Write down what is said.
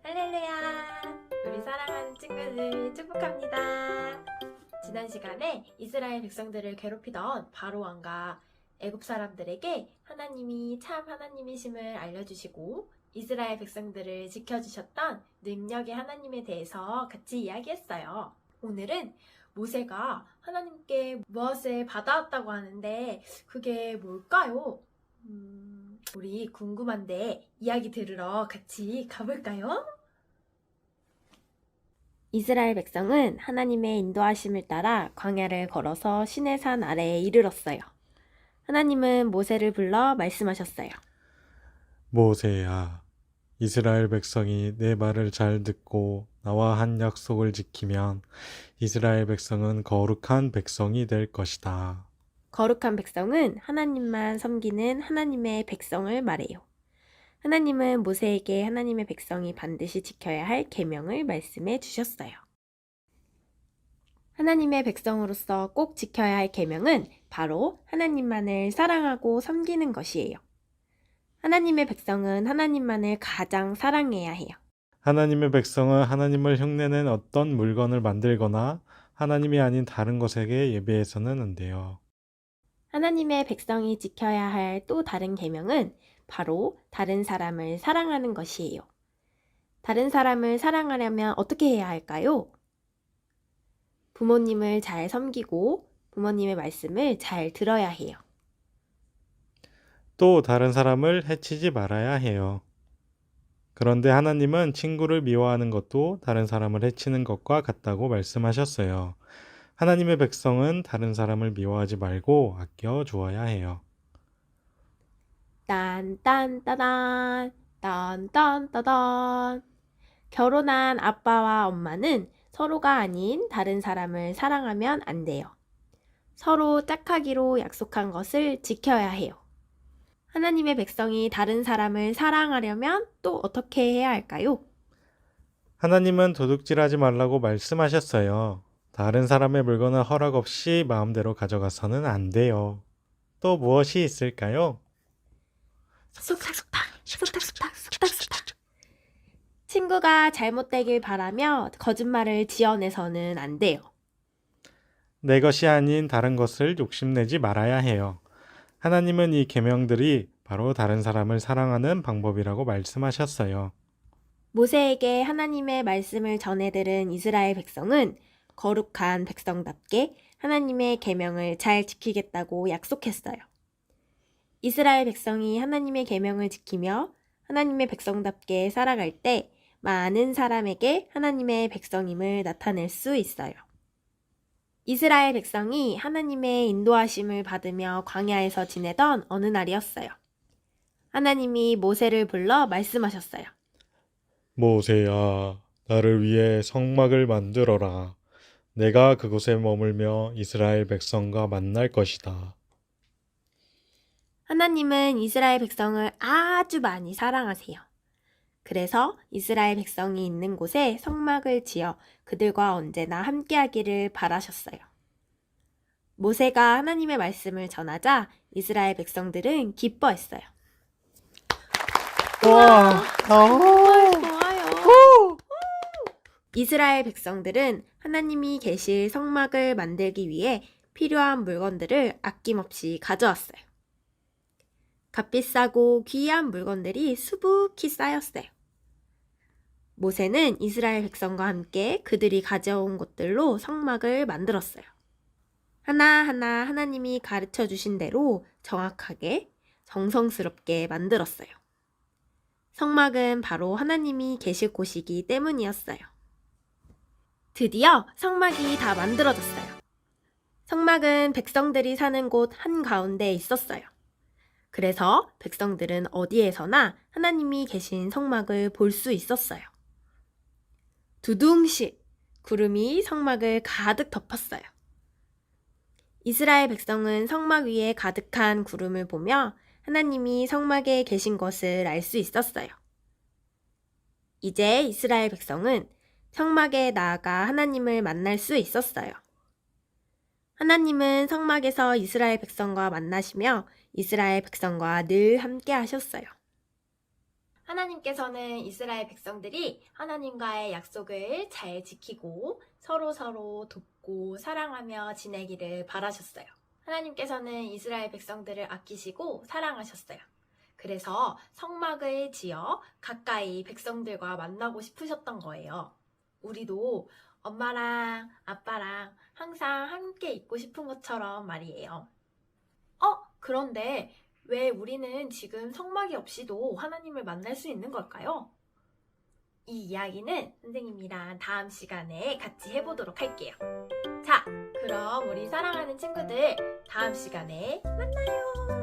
할렐루야! 우리 사랑하는 친구들 축복합니다. 지난 시간에 이스라엘 백성들을 괴롭히던 바로 왕과 애굽 사람들에게 하나님이 참 하나님이심을 알려주시고 이스라엘 백성들을 지켜주셨던 능력의 하나님에 대해서 같이 이야기했어요. 오늘은 모세가 하나님께 무엇을 받아왔다고 하는데 그게 뭘까요? 우리 궁금한데 이야기 들으러 같이 가볼까요? 이스라엘 백성은 하나님의 인도하심을 따라 광야를 걸어서 시내산 아래에 이르렀어요. 하나님은 모세를 불러 말씀하셨어요. 모세야, 이스라엘 백성이 내 말을 잘 듣고 나와 한 약속을 지키면 이스라엘 백성은 거룩한 백성이 될 것이다. 거룩한 백성은 하나님만 섬기는 하나님의 백성을 말해요. 하나님은 모세에게 하나님의 백성이 반드시 지켜야 할 계명을 말씀해 주셨어요. 하나님의 백성으로서 꼭 지켜야 할 계명은 바로 하나님만을 사랑하고 섬기는 것이에요. 하나님의 백성은 하나님만을 가장 사랑해야 해요. 하나님의 백성은 하나님을 흉내낸 어떤 물건을 만들거나 하나님이 아닌 다른 것에게 예배해서는 안 돼요. 하나님의 백성이 지켜야 할 또 다른 계명은 바로 다른 사람을 사랑하는 것이에요. 다른 사람을 사랑하려면 어떻게 해야 할까요? 부모님을 잘 섬기고 부모님의 말씀을 잘 들어야 해요. 또 다른 사람을 해치지 말아야 해요. 그런데 하나님은 친구를 미워하는 것도 다른 사람을 해치는 것과 같다고 말씀하셨어요. 하나님의 백성은 다른 사람을 미워하지 말고 아껴 주어야 해요. 딴딴따단 딴딴따단 결혼한 아빠와 엄마는 서로가 아닌 다른 사람을 사랑하면 안 돼요. 서로 짝하기로 약속한 것을 지켜야 해요. 하나님의 백성이 다른 사람을 사랑하려면 또 어떻게 해야 할까요? 하나님은 도둑질하지 말라고 말씀하셨어요. 다른 사람의 물건을 허락 없이 마음대로 가져가서는 안 돼요. 또 무엇이 있을까요? 쏙닥쏙닥 쏙닥쏙닥 쏙닥쏙닥 친구가 잘못되길 바라며 거짓말을 지어내서는 안 돼요. 내 것이 아닌 다른 것을 욕심내지 말아야 해요. 하나님은 이 계명들이 바로 다른 사람을 사랑하는 방법이라고 말씀하셨어요. 모세에게 하나님의 말씀을 전해들은 이스라엘 백성은 거룩한 백성답게 하나님의 계명을 잘 지키겠다고 약속했어요. 이스라엘 백성이 하나님의 계명을 지키며 하나님의 백성답게 살아갈 때 많은 사람에게 하나님의 백성임을 나타낼 수 있어요. 이스라엘 백성이 하나님의 인도하심을 받으며 광야에서 지내던 어느 날이었어요. 하나님이 모세를 불러 말씀하셨어요. 모세야, 나를 위해 성막을 만들어라. 내가 그곳에 머물며 이스라엘 백성과 만날 것이다. 하나님은 이스라엘 백성을 아주 많이 사랑하세요. 그래서 이스라엘 백성이 있는 곳에 성막을 지어 그들과 언제나 함께하기를 바라셨어요. 모세가 하나님의 말씀을 전하자 이스라엘 백성들은 기뻐했어요. 와, 좋아요. 이스라엘 백성들은 하나님이 계실 성막을 만들기 위해 필요한 물건들을 아낌없이 가져왔어요. 값비싸고 귀한 물건들이 수북히 쌓였어요. 모세는 이스라엘 백성과 함께 그들이 가져온 것들로 성막을 만들었어요. 하나하나 하나님이 가르쳐 주신 대로 정확하게 정성스럽게 만들었어요. 성막은 바로 하나님이 계실 곳이기 때문이었어요. 드디어 성막이 다 만들어졌어요. 성막은 백성들이 사는 곳 한가운데 있었어요. 그래서 백성들은 어디에서나 하나님이 계신 성막을 볼 수 있었어요. 두둥실 구름이 성막을 가득 덮었어요. 이스라엘 백성은 성막 위에 가득한 구름을 보며 하나님이 성막에 계신 것을 알 수 있었어요. 이제 이스라엘 백성은 성막에 나아가 하나님을 만날 수 있었어요. 하나님은 성막에서 이스라엘 백성과 만나시며 이스라엘 백성과 늘 함께 하셨어요. 하나님께서는 이스라엘 백성들이 하나님과의 약속을 잘 지키고 서로서로 돕고 사랑하며 지내기를 바라셨어요. 하나님께서는 이스라엘 백성들을 아끼시고 사랑하셨어요. 그래서 성막을 지어 가까이 백성들과 만나고 싶으셨던 거예요. 우리도 엄마랑 아빠랑 항상 함께 있고 싶은 것처럼 말이에요. 그런데 왜 우리는 지금 성막이 없이도 하나님을 만날 수 있는 걸까요? 이 이야기는 선생님이랑 다음 시간에 같이 해보도록 할게요. 자, 그럼 우리 사랑하는 친구들 다음 시간에 만나요.